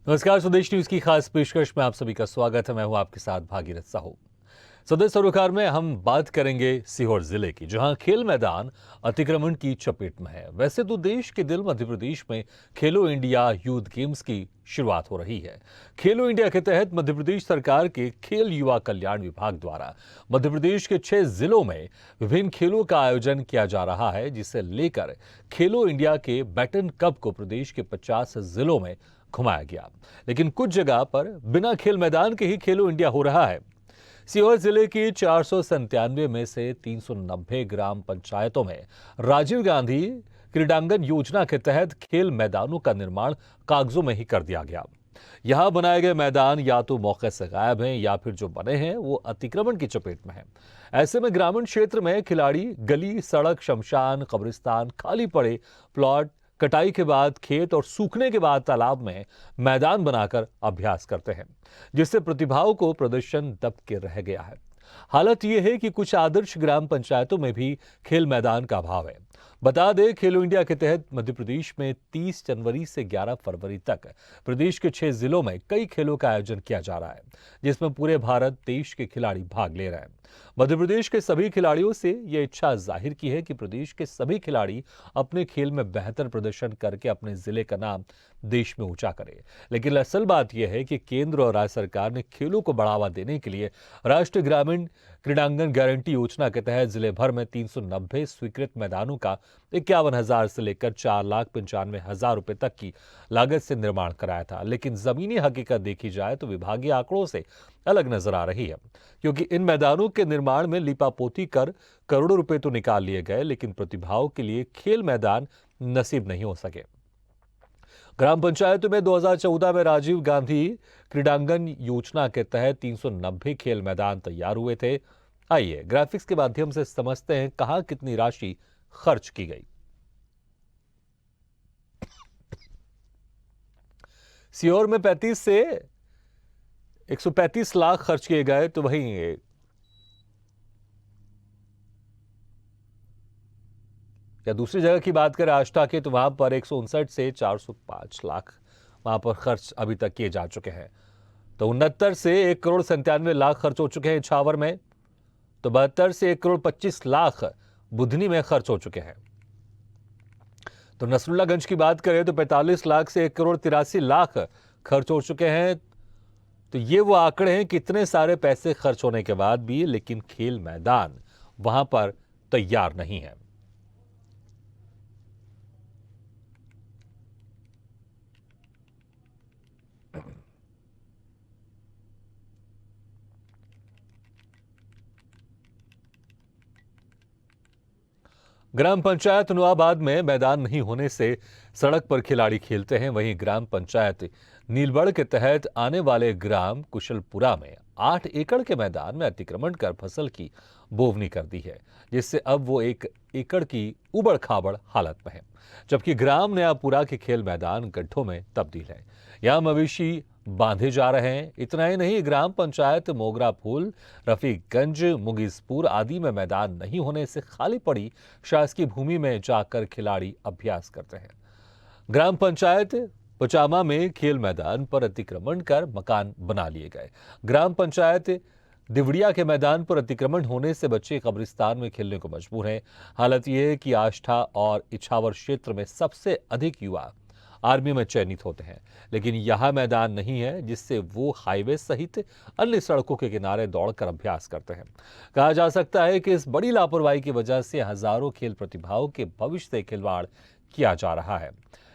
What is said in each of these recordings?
नमस्कार, स्वदेश न्यूज की खास पेशकश में आप सभी का स्वागत है। मैं हूं आपके साथ भागीरथ साहू। सदर सरोकार में हम बात करेंगे सीहोर जिले की, जहां खेल मैदान अतिक्रमण की चपेट में है। वैसे तो देश के दिल मध्य प्रदेश में खेलो इंडिया यूथ गेम्स की शुरुआत हो रही है। खेलो इंडिया के तहत मध्य प्रदेश सरकार के खेल युवा कल्याण विभाग द्वारा मध्य प्रदेश के 6 जिलों में विभिन्न खेलों का आयोजन किया जा रहा है, जिसे लेकर खेलो इंडिया के बैटन कप को प्रदेश के 50 जिलों में घुमाया गया। लेकिन कुछ जगह पर बिना खेल मैदान के ही खेलो इंडिया हो रहा है। सीहोर जिले की 497 में से 390 ग्राम पंचायतों में राजीव गांधी क्रीडांगन योजना के तहत खेल मैदानों का निर्माण कागजों में ही कर दिया गया। यहां बनाए गए मैदान या तो मौके से गायब हैं या फिर जो बने हैं वो अतिक्रमण की चपेट में हैं। ऐसे में ग्रामीण क्षेत्र में खिलाड़ी गली, सड़क, शमशान, कब्रिस्तान, खाली पड़े प्लॉट, कटाई के बाद खेत और सूखने के बाद तालाब में मैदान बनाकर अभ्यास करते हैं, जिससे प्रतिभाओं को प्रदर्शन दब के रह गया है। हालत यह है कि कुछ आदर्श ग्राम पंचायतों में भी खेल मैदान का अभाव है। बता दें, खेलो इंडिया के तहत मध्य प्रदेश में 30 जनवरी से 11 फरवरी तक प्रदेश के 6 जिलों में कई खेलों का आयोजन किया जा रहा है, जिसमें पूरे भारत देश के खिलाड़ी भाग ले रहे हैं। मध्य प्रदेश के सभी खिलाड़ियों से यह इच्छा जाहिर की है कि प्रदेश के सभी खिलाड़ी अपने खेल में बेहतर प्रदर्शन करके अपने जिले का नाम देश में ऊंचा करें। लेकिन असल बात यह है कि केंद्र और राज्य सरकार ने खेलों को बढ़ावा देने के लिए राष्ट्रीय ग्रामीण क्रीडांगन गारंटी योजना के तहत जिले भर में 390 स्वीकृत मैदानों का 51,000 से लेकर 4,95,000 रुपए तक की लागत से निर्माण कराया था। लेकिन जमीनी हकीकत देखी जाए तो विभागीय आंकड़ों से अलग नजर आ रही है, क्योंकि इन मैदानों के निर्माण में लीपापोती कर करोड़ों रुपए तो निकाल लिए गए, लेकिन प्रतिभाओं के लिए खेल मैदान नसीब नहीं हो सके। ग्राम पंचायतों में 2014 में राजीव गांधी क्रीडांगन योजना के तहत 390 खेल मैदान तैयार हुए थे। आइए ग्राफिक्स के माध्यम से समझते हैं कहां कितनी राशि खर्च की गई। सीहोर में 35 से 135 लाख खर्च किए गए, तो वहीं या दूसरी जगह की बात करें आष्टा के, तो वहां पर 159 से 405 लाख वहां पर खर्च अभी तक किए जा चुके हैं। तो 69 से 1,97,00,000 खर्च हो चुके हैं इछावर में। तो 72 से 1,25,00,000 बुधनी में खर्च हो चुके हैं। तो नसरुल्लागंज की बात करें तो 45 लाख से 1,83,00,000 खर्च हो चुके हैं। तो ये वो आंकड़े हैं, कितने सारे पैसे खर्च होने के बाद भी लेकिन खेल मैदान वहां पर तैयार नहीं है। ग्राम पंचायत नुआबाद में मैदान नहीं होने से सड़क पर खिलाड़ी खेलते हैं। वहीं ग्राम पंचायत नीलबढ़ के तहत आने वाले ग्राम कुशलपुरा में 8 एकड़ के मैदान में अतिक्रमण कर फसल की बोवनी कर दी है, जिससे अब वो 1 एकड़ की उबड़ खाबड़ हालत में है। जबकि ग्राम नयापुरा के खेल मैदान गड्ढों में तब्दील है। यहाँ मवेशी बांधे जा रहे हैं। इतना ही नहीं, ग्राम पंचायत मोगरा फूल, रफीकगंज, मुगीसपुर आदि में मैदान नहीं होने से खाली पड़ी शासकीय भूमि में जाकर खिलाड़ी अभ्यास करते हैं। ग्राम पंचायत पचामा में खेल मैदान पर अतिक्रमण कर मकान बना लिए गए। ग्राम पंचायत दिवड़िया के मैदान पर अतिक्रमण होने से बच्चे कब्रिस्तान में खेलने को मजबूर हैं। हालत यह है कि आष्टा और इछावर क्षेत्र में सबसे अधिक युवा आर्मी में चयनित होते हैं, लेकिन यहां मैदान नहीं है, जिससे वो हाईवे सहित अन्य सड़कों के किनारे दौड़कर अभ्यास करते हैं। कहा जा सकता है कि इस बड़ी लापरवाही की वजह से हजारों खेल प्रतिभाओं के भविष्य से खिलवाड़ किया जा रहा है।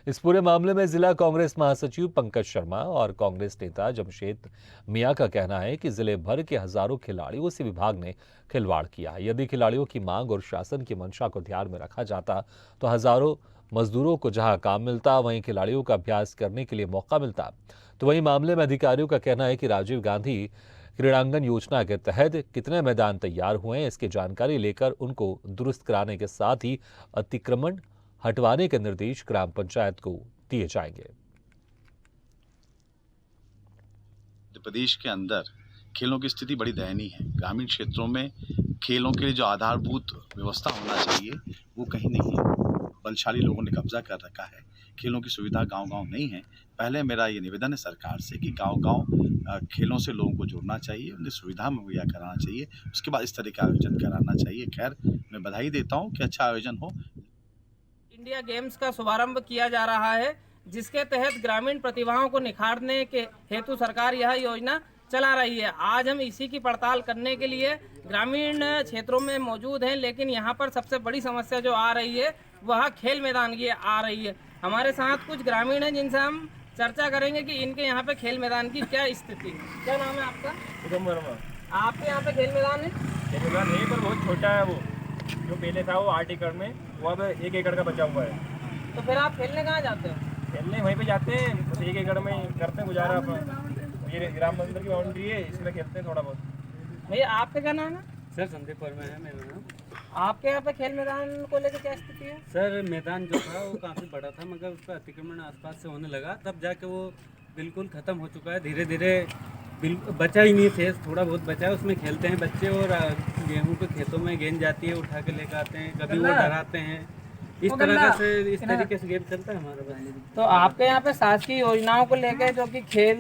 इस पूरे मामले में जिला कांग्रेस महासचिव पंकज शर्मा और कांग्रेस नेता जमशेद मियां का कहना है कि जिले भर के हजारों खिलाड़ियों से विभाग ने खिलवाड़ किया है। यदि खिलाड़ियों की मांग और शासन की मंशा को ध्यान में रखा जाता तो हजारों मजदूरों को जहां काम मिलता, वहीं खिलाड़ियों का अभ्यास करने के लिए मौका मिलता। तो वहीं मामले में अधिकारियों का कहना है कि राजीव गांधी क्रीडांगन योजना के तहत कितने मैदान तैयार हुए हैं, इसकी जानकारी लेकर उनको दुरुस्त कराने के साथ ही अतिक्रमण हटवाने के निर्देश ग्राम पंचायत को दिए जाएंगे। प्रदेश के अंदर खेलों की स्थिति बड़ी दयनीय है। ग्रामीण क्षेत्रों में खेलों के लिए जो आधारभूत व्यवस्था होना चाहिए वो कहीं नहीं है। बलशाली लोगों ने कब्जा कर रखा है। खेलों की सुविधा गांव-गांव नहीं है। पहले मेरा ये निवेदन है सरकार से कि गांव-गांव खेलों से लोगों को जुड़ना चाहिए, उन्हें सुविधा मुहैया कराना चाहिए, उसके बाद इस तरह का आयोजन कराना चाहिए। खैर, मैं बधाई देता हूँ कि अच्छा आयोजन हो। इंडिया गेम्स का शुभारंभ किया जा रहा है, जिसके तहत ग्रामीण प्रतिभाओं को निखारने के हेतु सरकार यह योजना चला रही है। आज हम इसी की पड़ताल करने के लिए ग्रामीण क्षेत्रों में मौजूद हैं, लेकिन यहाँ पर सबसे बड़ी समस्या जो आ रही है वह खेल मैदान की आ रही है। हमारे साथ कुछ ग्रामीण हैं जिनसे हम चर्चा करेंगे कि इनके यहाँ पे खेल मैदान की क्या स्थिति है। क्या नाम है आपका? उधम वर्मा। आपके यहाँ पे खेल मैदान है? खेल मैदान नहीं, पर बहुत छोटा है वो। जो पहले था वो 8 एकड़ में, वो अब 1 एकड़ का बचा हुआ है। तो फिर आप खेलने कहाँ जाते हो? खेलने वहीं पे जाते हैं, बस 1 एकड़ में करते हैं गुजारा अपना। ये ग्राम मंदिर की बाउंड्री है, इसमें खेलते हैं थोड़ा बहुत। भैया आपका क्या नाम है? सर संदीप वर्मा है मेरा नाम। आपके यहाँ पे खेल मैदान को लेकर क्या स्थिति है? सर मैदान जो था वो काफ़ी बड़ा था, मगर उस पर अतिक्रमण आसपास से होने लगा, तब जाके वो बिल्कुल ख़त्म हो चुका है। धीरे धीरे बिल्कुल बचा ही नहीं, फेस थोड़ा बहुत बचा है, उसमें खेलते हैं बच्चे। और गेहूं के खेतों में गेंद जाती है, उठा के लेकर आते हैं, कभी वो डराते हैं। इस तरीके से गेम चलता है हमारा बस। तो आपके यहाँ पे शासकीय योजनाओं को लेकर जो कि खेल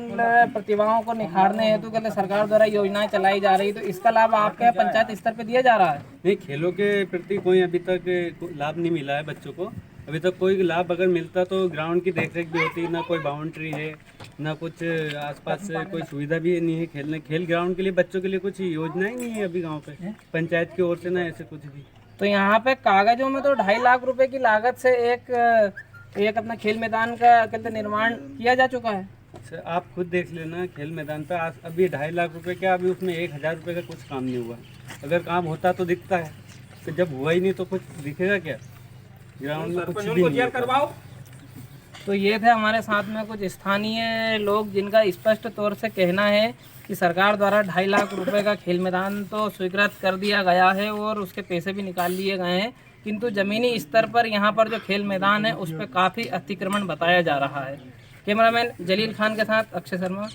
प्रतिभाओं को निखारने हेतु के लिए सरकार द्वारा योजनाएं चलाई जा रही, तो इसका लाभ आपके यहाँ पंचायत स्तर पे दिया जा रहा है? नहीं, खेलों के प्रति कोई अभी तक लाभ नहीं मिला है बच्चों को। अभी तक कोई लाभ अगर मिलता तो ग्राउंड की देखरेख भी होती, ना कोई बाउंड्री है, ना कुछ आसपास से कोई सुविधा भी नहीं है। खेल ग्राउंड के लिए बच्चों के लिए कुछ योजनाएं नहीं है अभी गाँव पे पंचायत की ओर से, ना ऐसे कुछ भी। तो यहाँ पे कागजों में तो 2.5 लाख रुपए की लागत से एक अपना खेल मैदान का कहते निर्माण किया जा चुका है। सर आप खुद देख लेना, खेल मैदान पे आज अभी 2.5 लाख रुपए क्या, अभी उसमें 1,000 रुपये का कुछ काम नहीं हुआ। अगर काम होता तो दिखता है, तो जब हुआ ही नहीं तो कुछ दिखेगा क्या? ग्राउंड में कुछ भी नहीं है। तो ये थे हमारे साथ में कुछ स्थानीय लोग जिनका स्पष्ट तौर से कहना है कि सरकार द्वारा 2.5 लाख रुपए का खेल मैदान तो स्वीकृत कर दिया गया है और उसके पैसे भी निकाल लिए गए हैं, किंतु ज़मीनी स्तर पर यहाँ पर जो खेल मैदान है उस पर काफ़ी अतिक्रमण बताया जा रहा है। कैमरामैन जलील खान के साथ अक्षय शर्मा।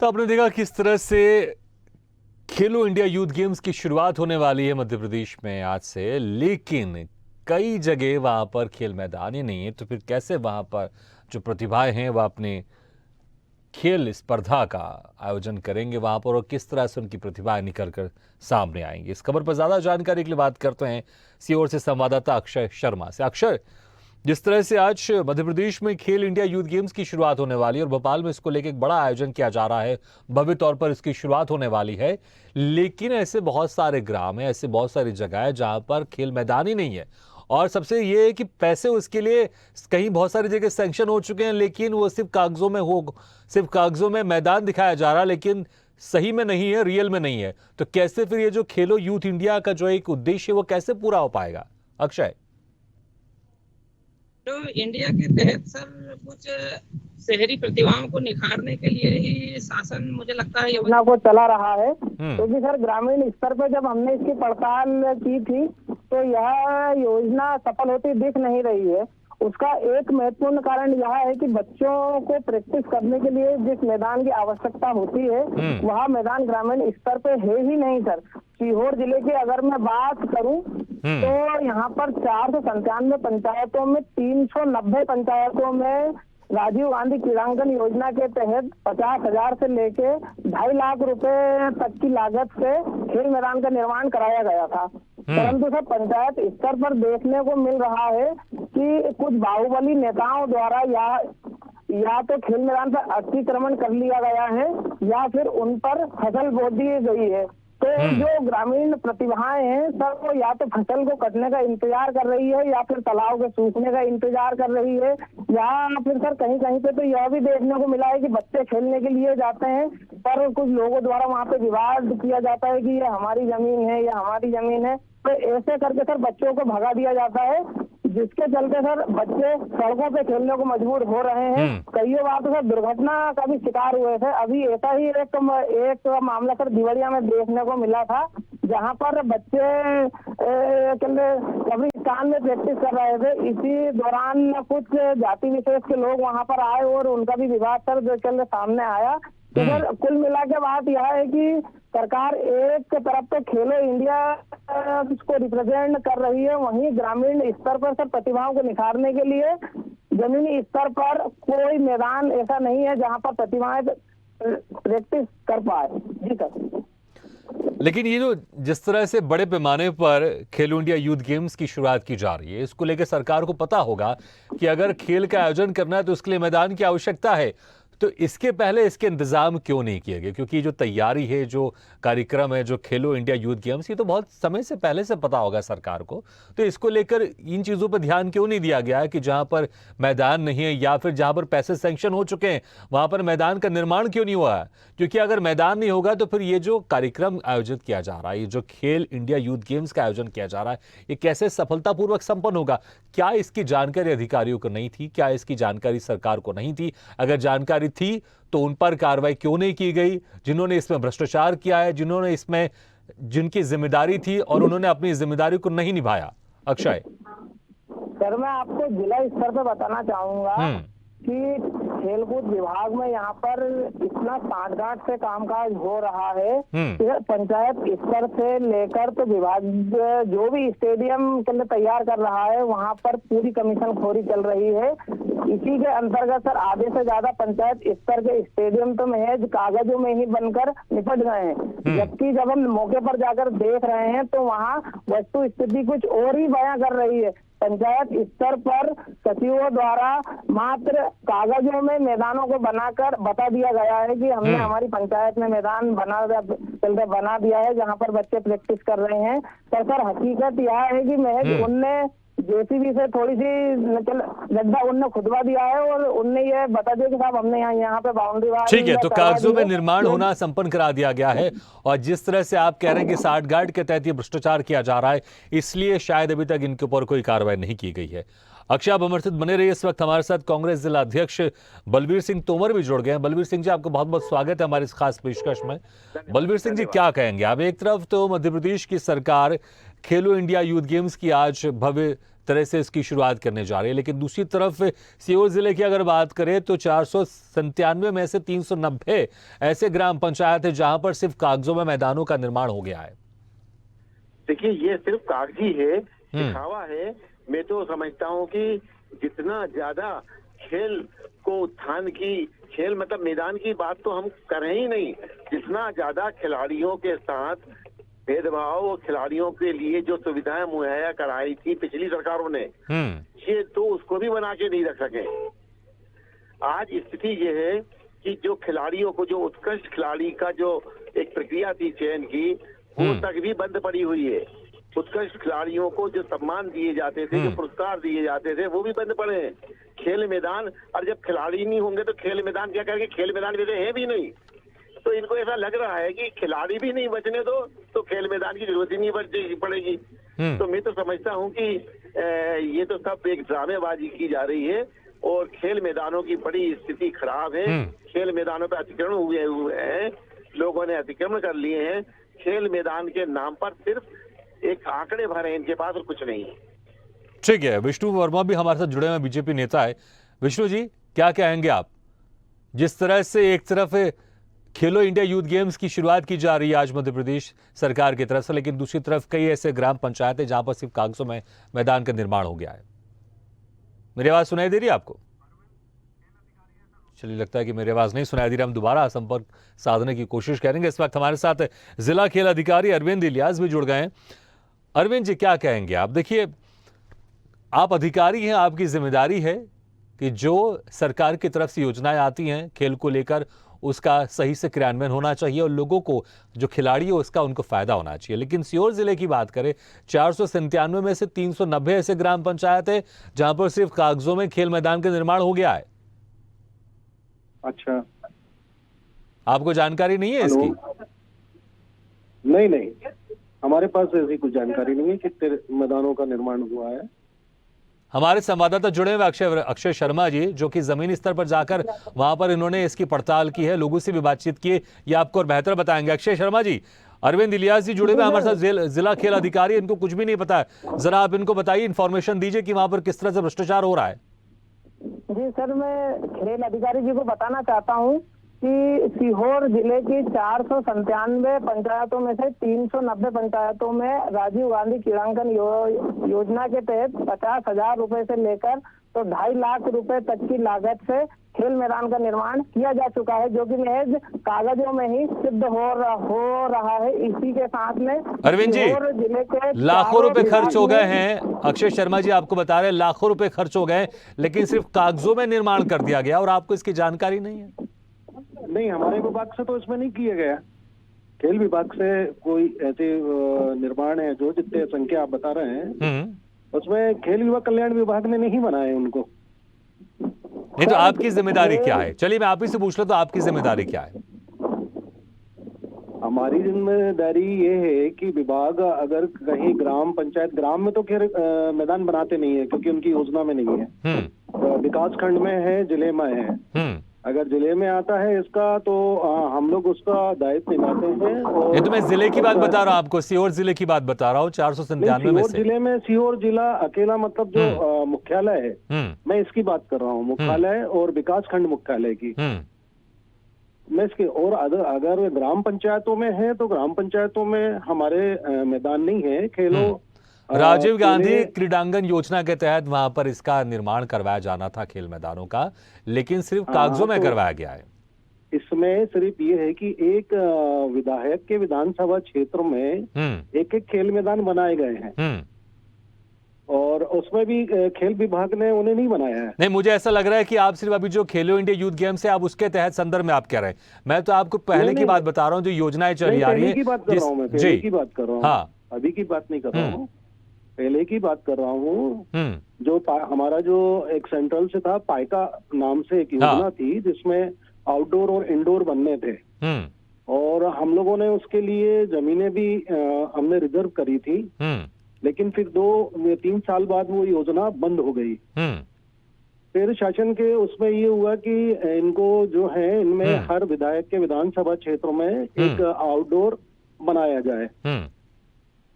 तो आपने देखा किस तरह से खेलो इंडिया यूथ गेम्स की शुरुआत होने वाली है मध्य प्रदेश में आज से, लेकिन कई जगह वहां पर खेल मैदान ही नहीं है। तो फिर कैसे वहां पर जो प्रतिभाएं हैं वह अपने खेल स्पर्धा का आयोजन करेंगे वहां पर, और किस तरह से उनकी प्रतिभाएं निकल कर सामने आएंगी? इस खबर पर ज्यादा जानकारी के लिए बात करते हैं सीहोर से संवाददाता अक्षय शर्मा से। अक्षय, जिस तरह से आज मध्य प्रदेश में खेल इंडिया यूथ गेम्स की शुरुआत होने वाली है और भोपाल में इसको लेकर एक बड़ा आयोजन किया जा रहा है, भव्य तौर पर इसकी शुरुआत होने वाली है, लेकिन ऐसे बहुत सारे ग्राम हैं, ऐसे बहुत सारी जगह है जहां पर खेल मैदान ही नहीं है। और सबसे ये है कि पैसे उसके लिए कहीं बहुत सारी जगह सैंक्शन हो चुके हैं, लेकिन वो सिर्फ कागजों में मैदान दिखाया जा रहा है, लेकिन सही में नहीं है, रियल में नहीं है। तो कैसे फिर ये जो खेलो यूथ इंडिया का जो एक उद्देश्य है वो कैसे पूरा हो पाएगा? अक्षय, तो इंडिया के तहत सर कुछ शहरी प्रतिभाओं को निखारने के लिए ही शासन मुझे लगता है योजना को चला रहा है, क्योंकि सर ग्रामीण स्तर पर जब हमने इसकी पड़ताल की थी तो यह योजना सफल होती दिख नहीं रही है। उसका एक महत्वपूर्ण कारण यह है कि बच्चों को प्रैक्टिस करने के लिए जिस मैदान की आवश्यकता होती है वह मैदान ग्रामीण स्तर पे है ही नहीं सर। सीहोर जिले की अगर मैं बात करूं तो यहाँ पर 497 पंचायतों में 390 पंचायतों में राजीव गांधी क्रीड़ांगन योजना के तहत 50,000 से लेके 2.5 लाख रुपए तक की लागत से खेल मैदान का निर्माण कराया गया था। परंतु सर पंचायत स्तर पर देखने को मिल रहा है कि कुछ बाहुबली नेताओं द्वारा या तो खेल मैदान पर अतिक्रमण कर लिया गया है या फिर उन पर फसल बो दी गई है। तो जो ग्रामीण प्रतिभाएं हैं सर वो या तो फसल को कटने का इंतजार कर रही है या फिर तालाब के सूखने का इंतजार कर रही है, या फिर सर कहीं कहीं पे तो यह भी देखने को मिला है कि बच्चे खेलने के लिए जाते हैं पर कुछ लोगों द्वारा वहाँ पे विवाद किया जाता है कि ये हमारी जमीन है, ये हमारी जमीन है। तो ऐसे करके सर बच्चों को भगा दिया जाता है, जिसके चलते सर बच्चे सड़कों पे खेलने को मजबूर हो रहे हैं। कईयों बार तो सर दुर्घटना का भी शिकार हुए थे। अभी ऐसा ही एक मामला सर दिवड़िया में देखने को मिला था, जहां पर बच्चे कब्रिस्तान में प्रैक्टिस कर रहे थे। इसी दौरान कुछ जाति विशेष के लोग वहां पर आए और उनका भी विवाद सर सामने आया, तो सर कुल मिला के बात यह है कि सरकार एक तरफ तो खेलो इंडिया को रिप्रेजेंट कर रही है, वहीं ग्रामीण स्तर पर सर प्रतिभाओं को निखारने के लिए जमीनी स्तर पर कोई मैदान ऐसा नहीं है जहां पर प्रतिभाएं प्रैक्टिस कर पाए। जी सर। लेकिन ये जो जिस तरह से बड़े पैमाने पर खेलो इंडिया यूथ गेम्स की शुरुआत की जा रही है, इसको लेकर सरकार को पता होगा कि अगर खेल का आयोजन करना है तो उसके लिए मैदान की आवश्यकता है, तो इसके पहले इसके इंतजाम क्यों नहीं किए गए? क्योंकि जो तैयारी है, जो कार्यक्रम है, जो खेलो इंडिया यूथ गेम्स, ये तो बहुत समय से पहले से पता होगा सरकार को, तो इसको लेकर इन चीज़ों पर ध्यान क्यों नहीं दिया गया है कि जहां पर मैदान नहीं है या फिर जहां पर पैसे सैंक्शन हो चुके हैं वहां पर मैदान का निर्माण क्यों नहीं हुआ है? क्योंकि अगर मैदान नहीं होगा तो फिर ये जो कार्यक्रम आयोजित किया जा रहा है, ये जो खेल इंडिया यूथ गेम्स का आयोजन किया जा रहा है, ये कैसे सफलतापूर्वक संपन्न होगा? क्या इसकी जानकारी अधिकारियों को नहीं थी? क्या इसकी जानकारी सरकार को नहीं थी? अगर जानकारी थी तो उन पर कार्रवाई क्यों नहीं की गई? जिन्होंने इसमें भ्रष्टाचार किया है, जिन्होंने इसमें जिनकी जिम्मेदारी थी और उन्होंने अपनी जिम्मेदारी को नहीं निभाया। अक्षय सर मैं आपको जिला स्तर पर बताना चाहूंगा कि खेलकूद विभाग में यहाँ पर इतना सांठगांठ से कामकाज हो रहा है कि पंचायत स्तर से लेकर तो विभाग जो भी स्टेडियम के लिए तैयार कर रहा है वहाँ पर पूरी कमीशन खोरी चल रही है। इसी के अंतर्गत सर आधे से ज्यादा पंचायत स्तर के स्टेडियम तो महज कागजों में ही बनकर निपट गए हैं, जबकि जब हम मौके पर जाकर देख रहे हैं तो वहाँ वस्तु स्थिति कुछ और ही बयां कर रही है। पंचायत स्तर पर सचिवों द्वारा मात्र कागजों में मैदानों को बनाकर बता दिया गया है कि हमने हमारी पंचायत में मैदान बना दिया है जहां पर बच्चे प्रैक्टिस कर रहे हैं। पर सर हकीकत यह है कि महज उनने जेसीबी से थोड़ी सी गड्ढा उनने खुदवा दिया है और उनने ये बता दिया कि साहब हमने यहाँ पे बाउंड्री वाल। ठीक है, तो कागजों में निर्माण होना संपन्न करा दिया गया है और जिस तरह से आप कह रहे हैं कि सांठगांठ के तहत ये भ्रष्टाचार किया जा रहा है, इसलिए शायद अभी तक इनके ऊपर कोई कार्रवाई नहीं की गई है। अक्षय आप अमरसित बने रहिए। इस वक्त हमारे साथ कांग्रेस जिला अध्यक्ष बलबीर सिंह तोमर भी जुड़ गए हैं। बलबीर सिंह जी, आपका बहुत बहुत स्वागत है हमारे इस खास पेशकश में। बलबीर सिंह जी, क्या कहेंगे आप? एक तरफ तो मध्य प्रदेश की सरकार खेलो इंडिया यूथ गेम्स की आज भव्य तरह से इसकी शुरुआत करने जा रही है, लेकिन दूसरी तरफ सीहोर जिले की अगर बात करें तो 497 में से 390 ऐसे ग्राम पंचायत है जहां पर सिर्फ कागजों में मैदानों का निर्माण हो गया है। देखिए, ये सिर्फ कागजी है, दिखावा है। मैं तो समझता हूँ कि जितना ज्यादा खेल को उत्थान की, खेल मतलब मैदान की बात तो हम करें ही नहीं, जितना ज्यादा खिलाड़ियों के साथ भेदभाव और खिलाड़ियों के लिए जो सुविधाएं मुहैया कराई थी पिछली सरकारों ने, ये तो उसको भी बना के नहीं रख सके। आज स्थिति ये है कि जो खिलाड़ियों को, जो उत्कृष्ट खिलाड़ी का जो एक प्रक्रिया थी चयन की, वो तक भी बंद पड़ी हुई है। उत्कृष्ट खिलाड़ियों को जो सम्मान दिए जाते थे, जो पुरस्कार दिए जाते थे, वो भी बंद पड़े हैं। खेल मैदान, और जब खिलाड़ी नहीं होंगे तो खेल मैदान क्या करेंगे? खेल मैदान वैसे है भी नहीं, तो इनको ऐसा लग रहा है कि खिलाड़ी भी नहीं बचने दो तो खेल मैदान की जरूरत ही नहीं पड़ेगी। तो मैं तो समझता हूँ कि ये तो सब एक ड्रामेबाजी की जा रही है और खेल मैदानों की बड़ी स्थिति खराब है। खेल मैदानों पर अतिक्रमण हुए हैं, लोगों ने अतिक्रमण कर लिए हैं। खेल मैदान के नाम पर सिर्फ एक आंकड़े भरे हैं इनके पास और कुछ नहीं है। ठीक है, विष्णु वर्मा भी हमारे साथ जुड़े हुए बीजेपी नेता है। विष्णु जी, क्या कहेंगे आप? जिस तरह से एक तरफ खेलो इंडिया यूथ गेम्स की शुरुआत की जा रही है आज मध्य प्रदेश सरकार की तरफ से, लेकिन दूसरी तरफ कई ऐसे ग्राम पंचायत है जहां पर सिर्फ कागजों में मैदान का निर्माण हो गया है। मेरी आवाज सुनाई दे रही है आपको? चलिए, लगता है कि मेरी आवाज नहीं सुनाई दे रही। हम दोबारा संपर्क साधने की कोशिश करेंगे। इस वक्त हमारे साथ जिला खेल अधिकारी अरविंद इलियास भी जुड़ गए हैं। अरविंद जी, क्या कहेंगे आप? देखिए, आप अधिकारी हैं, आपकी जिम्मेदारी है कि जो सरकार की तरफ से योजनाएं आती हैं खेल को लेकर, उसका सही से क्रियान्वयन होना चाहिए और लोगों को, जो खिलाड़ी है, उसका उनको फायदा होना चाहिए। लेकिन सीहोर जिले की बात करें, 497 में से 390 ऐसे ग्राम पंचायत है जहां पर सिर्फ कागजों में खेल मैदान का निर्माण हो गया है। अच्छा, आपको जानकारी नहीं है इसकी? नहीं, हमारे पास ऐसी कुछ जानकारी नहीं है कि मैदानों का निर्माण हुआ है। हमारे संवाददाता जुड़े हुए अक्षय शर्मा जी, जो कि जमीनी स्तर पर जाकर वहां पर इन्होंने इसकी पड़ताल की है, लोगों से भी बातचीत की है, ये आपको और बेहतर बताएंगे। अक्षय शर्मा जी, अरविंद इलियास जी जुड़े हुए हमारे साथ, जिला खेल अधिकारी, इनको कुछ भी नहीं पता है। जरा आप इनको बताइए, इन्फॉर्मेशन दीजिए कि वहां पर किस तरह से भ्रष्टाचार हो रहा है। जी सर, मैं खेल अधिकारी जी को बताना चाहता हूँ कि सीहोर जिले की 497 पंचायतों में से 390 पंचायतों में राजीव गांधी क्रीड़ांगन योजना के तहत 50,000 रुपए से लेकर तो 2.5 लाख रुपए तक की लागत से खेल मैदान का निर्माण किया जा चुका है, जो कि महज कागजों में ही सिद्ध हो रहा है। इसी के साथ में अरविंद जी, जिले के लाखों रुपए खर्च हो गए हैं। अक्षय शर्मा जी आपको बता रहे हैं लाखों रुपए खर्च हो गए, लेकिन सिर्फ कागजों में निर्माण कर दिया गया और आपको इसकी जानकारी नहीं है। नहीं, हमारे विभाग से तो इसमें नहीं किया गया। खेल विभाग से कोई ऐसे निर्माण है जो जितने संख्या आप बता रहे हैं उसमें खेल युवा कल्याण विभाग ने नहीं बनाए उनको। नहीं तो आपकी जिम्मेदारी क्या है? चलिए मैं आप ही से पूछ लो, तो आपकी जिम्मेदारी क्या है? हमारी जिम्मेदारी ये है कि विभाग अगर कहीं ग्राम पंचायत, ग्राम में तो खैर मैदान बनाते नहीं है क्योंकि उनकी योजना में नहीं है, विकास खंड में है, जिले में है। अगर जिले में आता है इसका तो हम लोग उसका दायित्व निभाते हैं। और ये तो मैं जिले की बात बता रहा हूँ आपको, सीहोर जिले की बात बता रहा हूँ। 497 में से जिले में सीहोर जिला अकेला मतलब जो मुख्यालय है, मैं इसकी बात कर रहा हूँ, मुख्यालय और विकास खंड मुख्यालय की मैं इसके। और अगर ग्राम पंचायतों में है तो ग्राम पंचायतों में हमारे मैदान नहीं है। खेलों राजीव गांधी क्रीड़ांगन योजना के तहत वहां पर इसका निर्माण करवाया जाना था खेल मैदानों का, लेकिन सिर्फ कागजों में करवाया गया है। इसमें सिर्फ ये है कि एक विधायक के विधानसभा क्षेत्र में एक खेल मैदान बनाए गए हैं और उसमें भी खेल विभाग ने उन्हें नहीं बनाया है। नहीं, मुझे ऐसा लग रहा है कि आप सिर्फ अभी जो खेलो इंडिया यूथ गेम्स है आप उसके तहत संदर्भ में आप कह रहे हैं। मैं तो आपको पहले की बात बता रहा हूँ, जो योजनाएं चली आ रही है। की बात कर रहा हूँ मैं, पहले की बात कर रहा हूँ। हाँ, अभी की बात नहीं कर रहा हूँ, पहले की बात कर रहा हूँ। जो हमारा जो एक सेंट्रल से था, पाइका नाम से एक योजना थी जिसमें आउटडोर और इंडोर बनने थे और हम लोगों ने उसके लिए जमीनें भी हमने रिजर्व करी थी, लेकिन फिर 2-3 साल बाद वो योजना बंद हो गई। फिर शासन के उसमें ये हुआ कि इनको जो है इनमें हर विधायक के विधानसभा क्षेत्र में एक आउटडोर बनाया जाए,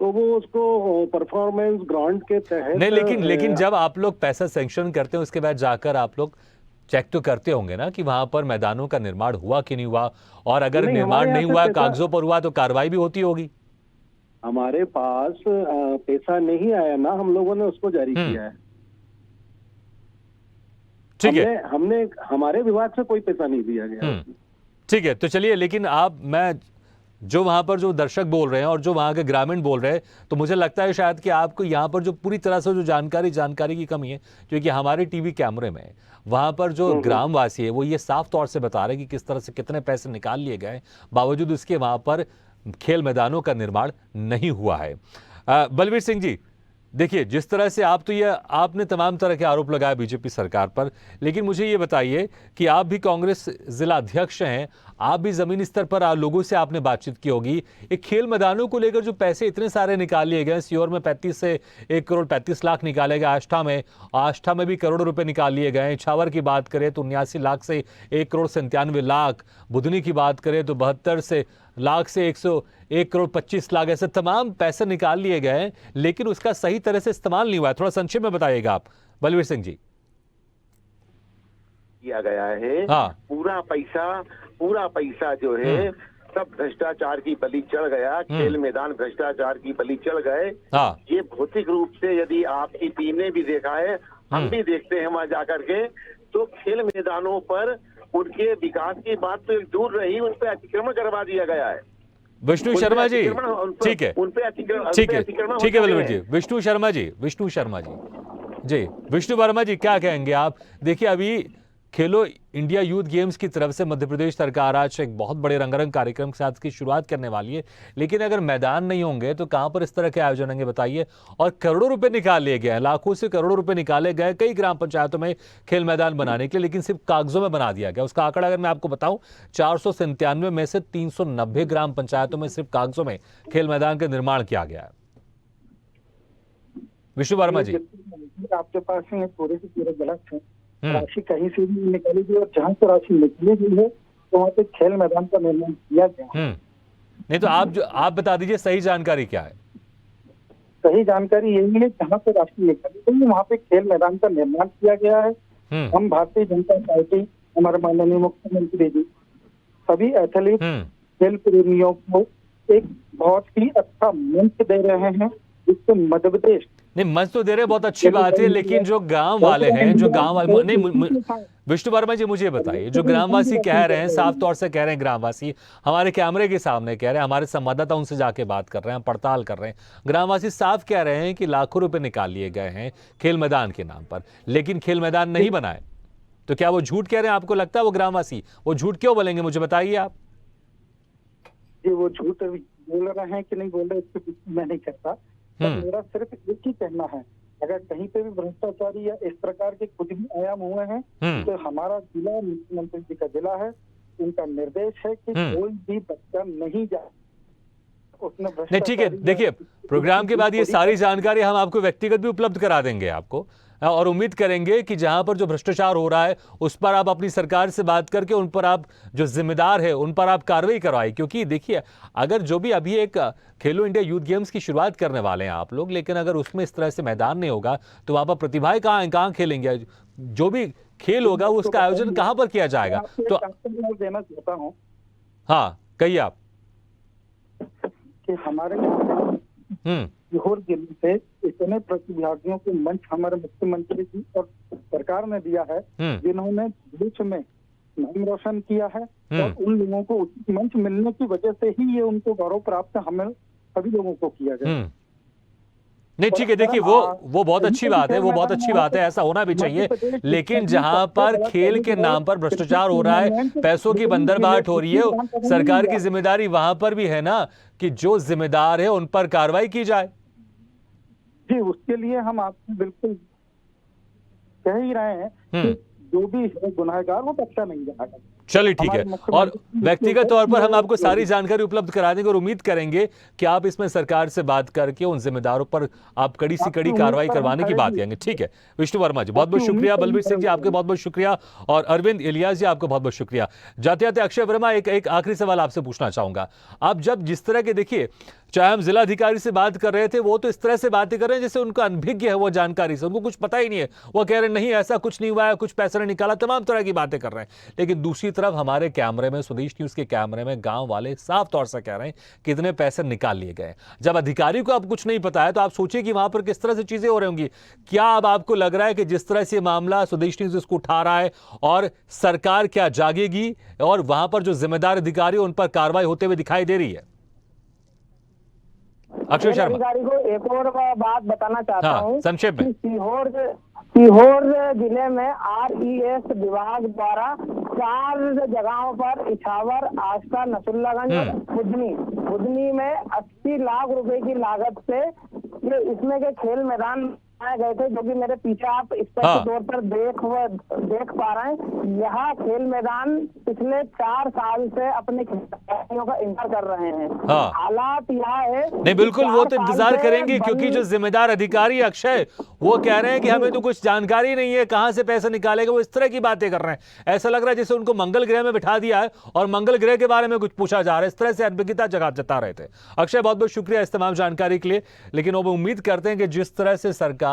तो वो उसको परफॉर्मेंस ग्रांट के तहत नहीं, लेकिन जब आप लोग पैसा सैंक्शन करते हैं उसके बाद जाकर आप लोग चेक तो करते होंगे ना कि वहां पर मैदानों का निर्माण हुआ कि नहीं हुआ, और अगर निर्माण नहीं हुआ, कागजों पर हुआ, तो कार्रवाई भी होती होगी। हमारे पास पैसा नहीं आया ना, हम लोगों ने उसको जारी किया है। ठीक है, हमने हमारे विभाग से कोई पैसा नहीं दिया गया। ठीक है, तो चलिए, लेकिन मैं जो वहां पर जो दर्शक बोल रहे हैं और जो वहां के ग्रामीण बोल रहे हैं, तो मुझे लगता है शायद कि आपको यहाँ पर जो पूरी तरह से जो जानकारी की कमी है, क्योंकि हमारे टीवी कैमरे में वहां पर जो ग्रामवासी है वो ये साफ तौर से बता रहे हैं कि किस तरह से कितने पैसे निकाल लिए गए, बावजूद इसके वहां पर खेल मैदानों का निर्माण नहीं हुआ है। बलवीर सिंह जी, देखिए, जिस तरह से आपने तमाम तरह के आरोप लगाए बीजेपी सरकार पर, लेकिन मुझे ये बताइए कि आप भी कांग्रेस जिला अध्यक्ष हैं, आप भी जमीनी स्तर पर लोगों से आपने बातचीत की होगी। एक खेल मैदानों को लेकर जो पैसे इतने सारे निकाल लिए गए, सीहोर में 35 से 1 करोड़ 35 लाख निकाले गए, आष्ठा में भी करोड़ों रुपए निकाल लिए गए। छावर की बात करें तो 79 लाख से 1 करोड़ 97 लाख, बुधनी की बात करें तो 72 लाख से 101 करोड़ 25 लाख, ऐसे तमाम पैसे निकाल लिए गए, लेकिन उसका सही तरह से इस्तेमाल नहीं हुआ है। थोड़ा संक्षेप में बताइएगा आप बलवीर सिंह जी। किया गया है। हाँ, पूरा पैसा जो है सब भ्रष्टाचार की बलि चढ़ गया। खेल मैदान भ्रष्टाचार की बलि चढ़ गए। हाँ, ये भौतिक रूप से यदि आपकी टीम ने भी देखा है, हम भी देखते हैं वहां जाकर के, तो खेल मैदानों पर उनके विकास की बात तो दूर रही, उन पे अतिक्रमण करवा दिया गया है। विष्णु शर्मा जी, ठीक है, उन पे अतिक्रमण ठीक है बलवीर जी। विष्णु शर्मा जी जी, विष्णु वर्मा जी, क्या कहेंगे आप? देखिए, अभी खेलो इंडिया यूथ गेम्स की तरफ से मध्य प्रदेश सरकार आज एक बहुत बड़े रंगारंग कार्यक्रम के साथ की शुरुआत करने वाली है, लेकिन अगर मैदान नहीं होंगे तो कहां पर इस तरह के आयोजन होंगे बताइए। और करोड़ों रुपए निकाल लिए गए, लाखों से करोड़ों रुपए निकाले गए कई ग्राम पंचायतों में खेल मैदान बनाने के लिए, लेकिन सिर्फ कागजों में बना दिया गया। उसका आंकड़ा अगर मैं आपको बताऊं, 497 में से 390 ग्राम पंचायतों में सिर्फ कागजों में खेल मैदान का निर्माण किया गया है। विष्णु वर्मा जी, आपके पास में पूरे से पूरे गलत है। राशि कहीं से भी निकाली गई और जहाँ से राशि निकली गई है तो वहाँ पे खेल मैदान का निर्माण किया गया। नहीं तो आप बता दीजिए सही जानकारी क्या है? सही जानकारी यही है, जहाँ से राशि निकाली गई वहाँ पे खेल मैदान का निर्माण किया गया है। हम भारतीय जनता पार्टी, हमारे माननीय मुख्यमंत्री जी सभी एथलीट खेल प्रेमियों को एक बहुत ही अच्छा मंच दे रहे हैं, जिससे मध्य प्रदेश नहीं, मंच तो दे रहे, बहुत अच्छी बात है, लेकिन जो गांव वाले हैं, जो गांव वाले नहीं, विष्णु वर्मा जी मुझे बताइए, जो ग्रामवासी कह रहे हैं, साफ तौर से कह रहे हैं ग्रामवासी, हमारे कैमरे के सामने कह रहे हैं, हमारे संवाददाता उनसे जाके बात कर रहे हैं, पड़ताल कर रहे हैं, ग्रामवासी साफ कह रहे हैं कि लाखों रुपए निकाल लिए गए हैं खेल मैदान के नाम पर, लेकिन खेल मैदान नहीं बनाए। तो क्या वो झूठ कह रहे हैं? आपको लगता है वो ग्रामवासी वो झूठ क्यों बोलेंगे, मुझे बताइए आप। जी, वो झूठ बोल रहे हैं कि नहीं बोल रहे, इसके कुछ मैं नहीं कहता। मेरा सिर्फ एक ही कहना है, अगर कहीं पे भी भ्रष्टाचारी या इस प्रकार के कुछ भी आयाम हुए हैं, तो हमारा जिला, मुख्यमंत्री जी का जिला है, उनका निर्देश है कि कोई भी बच्चा नहीं जाए उसमें नहीं। ठीक है, देखिए प्रोग्राम के बाद ये सारी जानकारी हम आपको व्यक्तिगत भी उपलब्ध करा देंगे आपको, और उम्मीद करेंगे कि जहां पर जो भ्रष्टाचार हो रहा है उस पर आप अपनी सरकार से बात करके उन पर आप जो जिम्मेदार है उन पर आप कार्रवाई करवाएं। क्योंकि देखिए, अगर जो भी अभी एक खेलो इंडिया यूथ गेम्स की शुरुआत करने वाले हैं आप लोग, लेकिन अगर उसमें इस तरह से मैदान नहीं होगा तो वहां पर प्रतिभाएं कहाँ खेलेंगे, जो भी खेल होगा उसका आयोजन कहां पर किया जाएगा। तो देना चाहता हूँ, हाँ कहिए आप। कि हमारे सीहोर जिले से इतने प्रतिभागियों को मंच हमारे मुख्यमंत्री जी और सरकार ने दिया है, जिन्होंने देश में नाम रोशन किया है, और उन लोगों को मंच मिलने की वजह से ही ये उनको गौरव प्राप्त हमें सभी लोगों को किया गया। नहीं ठीक है, देखिए वो बहुत अच्छी बात है, वो बहुत अच्छी बात है, ऐसा होना भी चाहिए, लेकिन जहां पर खेल के नाम पर भ्रष्टाचार हो रहा है, पैसों की बंदरबाट हो रही है, सरकार की जिम्मेदारी वहां पर भी है ना कि जो जिम्मेदार है उन पर कार्रवाई की जाए। जी, उसके लिए हम आपको बिल्कुल कह ही रहे हैं कि जो भी है गुनाहगार वो बख्शा नहीं जाएगा। चलिए ठीक है, और व्यक्तिगत तौर पर हम आपको सारी जानकारी उपलब्ध करा देंगे और उम्मीद करेंगे कि आप इसमें सरकार से बात करके उन जिम्मेदारों पर आप कड़ी से कड़ी कार्रवाई करवाने की बात करेंगे। ठीक है विष्णु वर्मा जी, बहुत बहुत शुक्रिया। बलबीर सिंह जी आपके बहुत बहुत शुक्रिया, और अरविंद इलियास जी आपको बहुत बहुत शुक्रिया। जाते जाते अक्षय वर्मा, एक आखिरी सवाल आपसे पूछना चाहूंगा। आप जब जिस तरह के, देखिए चाहे हम जिला अधिकारी से बात कर रहे थे, वो तो इस तरह से बातें कर रहे हैं जैसे उनका अनभिज्ञ है वो जानकारी से, उनको कुछ पता ही नहीं है, वो कह रहे हैं नहीं ऐसा कुछ नहीं हुआ है, कुछ पैसा नहीं निकाला, तमाम तरह की बातें कर रहे हैं। लेकिन दूसरी तरफ हमारे कैमरे में, स्वदेश न्यूज के कैमरे में गांव वाले साफ तौर से कह रहे हैं कितने पैसे निकाल लिए गए। जब अधिकारी को अब कुछ नहीं पता है तो आप सोचिए कि वहां पर किस तरह से चीजें हो रही होंगी। क्या अब आपको लग रहा है कि जिस तरह से मामला स्वदेश न्यूज इसको उठा रहा है और सरकार क्या जागेगी और वहां पर जो जिम्मेदार अधिकारी उन पर कार्रवाई होते हुए दिखाई दे रही है? अक्षय शर्मा, अधिकारी को एक और बात बताना चाहता हूँ, संक्षेप में। सीहोर जिले में RES विभाग द्वारा 4 जगहों पर इछावर, आस्था, नसुल्लागंज, बुधनी में 80 लाख रुपए की लागत से ये इसमें के खेल मैदान बनाए गए थे, जो कि मेरे पीछे आप स्पष्ट तौर पर देख पा रहे हैं। यहाँ खेल मैदान पिछले 4 साल से अपने खिलाड़ियों का इंतजार कर रहे हैं। हालात यह है, नहीं बिल्कुल वो तो इंतजार करेंगे, क्योंकि जो जिम्मेदार अधिकारी अक्षय वो कह रहे हैं कि हमें तो कुछ जानकारी नहीं है, कहां से पैसा निकालेगा, वो इस तरह की बातें कर रहे हैं। ऐसा लग रहा है जैसे उनको मंगल ग्रह में बिठा दिया है और मंगल ग्रह के बारे में कुछ पूछा जा रहा है, इस तरह से अनभिज्ञता जता रहे थे। अक्षय बहुत बहुत शुक्रिया इस तमाम जानकारी के लिए, लेकिन वो उम्मीद करते हैं कि जिस तरह से सरकार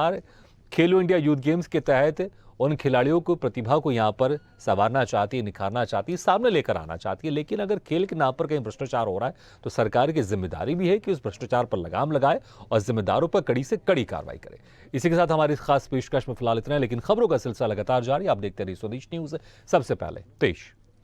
खेलो इंडिया यूथ गेम्स के तहत उन खिलाड़ियों को, प्रतिभा को यहां पर संवारना चाहती है, निखारना चाहती है, सामने लेकर आना चाहती है, लेकिन अगर खेल के नाम पर कहीं भ्रष्टाचार हो रहा है तो सरकार की जिम्मेदारी भी है कि उस भ्रष्टाचार पर लगाम लगाए और जिम्मेदारों पर कड़ी से कड़ी कार्रवाई करे। इसी के साथ हमारी खास पेशकश में फिलहाल इतना है, लेकिन खबरों का सिलसिला लगातार जारी। आप देखते रहिए स्वदेश न्यूज, सबसे पहले देश।